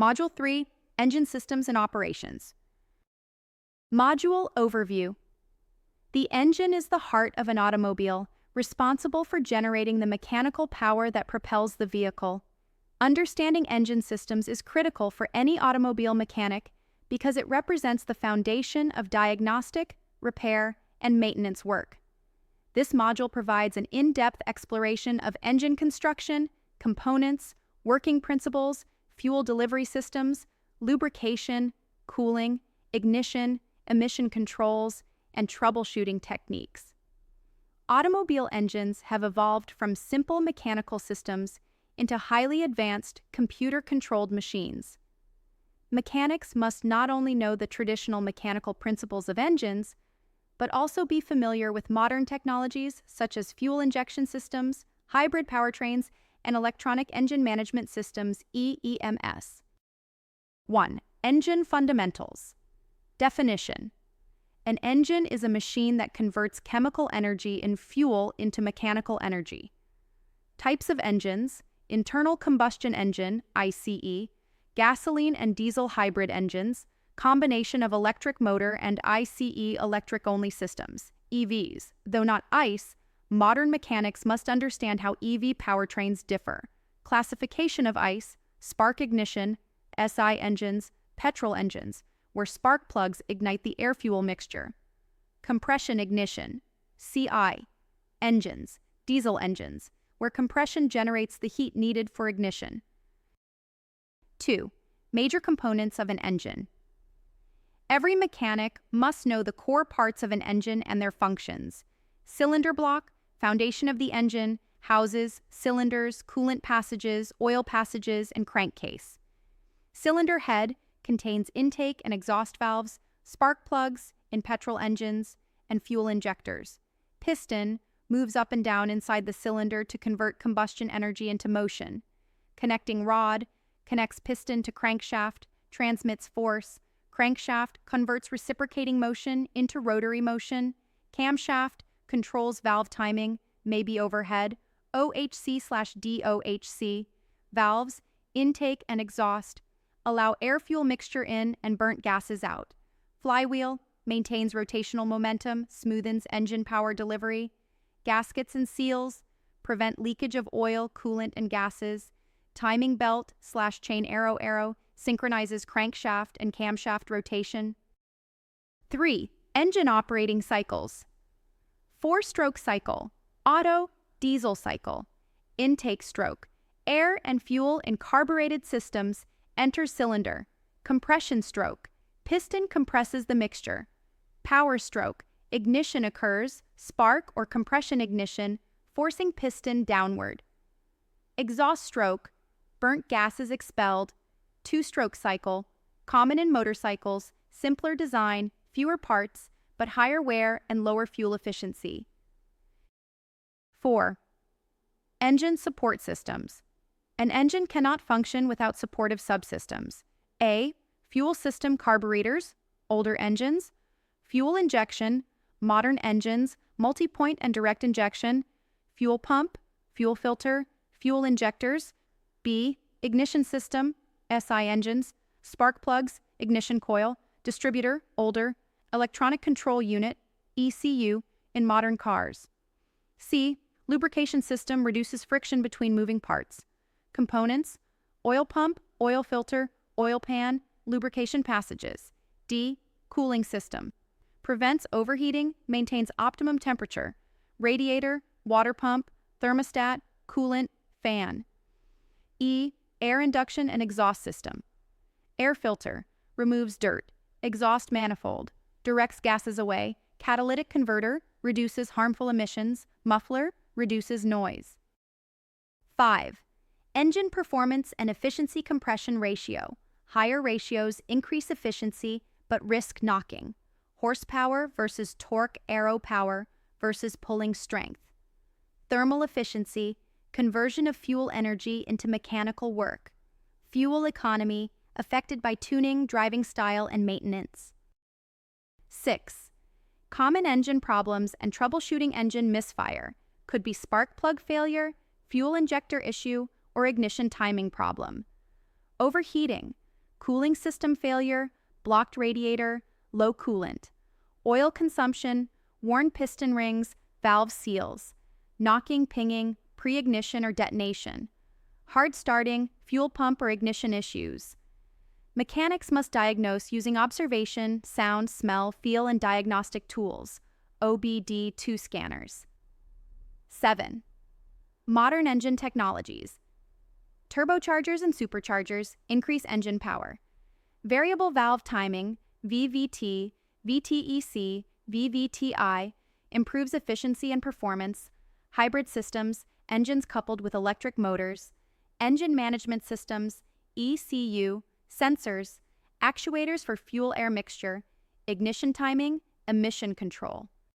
Module 3, Engine Systems and Operations. Module Overview. The engine is the heart of an automobile, responsible for generating the mechanical power that propels the vehicle. Understanding engine systems is critical for any automobile mechanic because it represents the foundation of diagnostic, repair, and maintenance work. This module provides an in-depth exploration of engine construction, components, working principles, fuel delivery systems, lubrication, cooling, ignition, emission controls, and troubleshooting techniques. Automobile engines have evolved from simple mechanical systems into highly advanced, computer-controlled machines. Mechanics must not only know the traditional mechanical principles of engines, but also be familiar with modern technologies such as fuel injection systems, hybrid powertrains, and electronic engine management systems (EEMS). 1. Engine fundamentals. Definition. An engine is a machine that converts chemical energy in fuel into mechanical energy. Types of engines: internal combustion engine, ICE, gasoline and diesel hybrid engines, combination of electric motor and ICE electric-only systems, EVs. Though not ICE, modern mechanics must understand how EV powertrains differ. Classification of ICE: spark ignition, SI engines, petrol engines, where spark plugs ignite the air-fuel mixture. Compression ignition, CI, engines, diesel engines, where compression generates the heat needed for ignition. 2. Major components of an engine. Every mechanic must know the core parts of an engine and their functions: cylinder block, foundation of the engine, houses, cylinders, coolant passages, oil passages, and crankcase. Cylinder head contains intake and exhaust valves, spark plugs in petrol engines, and fuel injectors. Piston moves up and down inside the cylinder to convert combustion energy into motion. Connecting rod connects piston to crankshaft, transmits force. Crankshaft converts reciprocating motion into rotary motion. Camshaft controls valve timing, maybe overhead. OHC/DOHC. Valves, intake and exhaust, allow air-fuel mixture in and burnt gases out. Flywheel maintains rotational momentum, smoothens engine power delivery. Gaskets and seals prevent leakage of oil, coolant, and gases. Timing belt/chain arrow synchronizes crankshaft and camshaft rotation. 3. Engine operating cycles. 4-stroke cycle, auto, diesel cycle. Intake stroke, air and fuel in carbureted systems enter cylinder. Compression stroke, piston compresses the mixture. Power stroke, ignition occurs, spark or compression ignition, forcing piston downward. Exhaust stroke, burnt gases expelled. 2-stroke cycle, common in motorcycles, simpler design, fewer parts, but higher wear and lower fuel efficiency. 4. Engine support systems. An engine cannot function without supportive subsystems. A. Fuel system carburetors, older engines. Fuel injection, modern engines, multi-point and direct injection. Fuel pump, fuel filter, fuel injectors. B. Ignition system, SI engines. Spark plugs, ignition coil. Distributor, older. Electronic control unit, ECU, in modern cars. C. Lubrication system reduces friction between moving parts. Components: oil pump, oil filter, oil pan, lubrication passages. D. Cooling system. Prevents overheating, maintains optimum temperature. Radiator, water pump, thermostat, coolant, fan. E. Air induction and exhaust system. Air filter. Removes dirt. Exhaust manifold. Directs gases away. Catalytic converter. Reduces harmful emissions. Muffler. Reduces noise. 5. Engine performance and efficiency compression ratio. Higher ratios increase efficiency but risk knocking. Horsepower versus torque arrow power versus pulling strength. Thermal efficiency, conversion of fuel energy into mechanical work. Fuel economy, affected by tuning, driving style, and maintenance. 6. Common engine problems and troubleshooting engine misfire could be spark plug failure, fuel injector issue, or ignition timing problem. Overheating, cooling system failure, blocked radiator, low coolant, oil consumption, worn piston rings, valve seals, knocking, pinging, pre-ignition or detonation, hard starting, fuel pump or ignition issues. Mechanics must diagnose using observation, sound, smell, feel, and diagnostic tools, OBD2 scanners. 7. Modern engine technologies. Turbochargers and superchargers increase engine power. Variable valve timing, VVT, VTEC, VVTI, improves efficiency and performance. Hybrid systems, engines coupled with electric motors. Engine management systems, ECU, sensors, actuators for fuel-air mixture, ignition timing, emission control.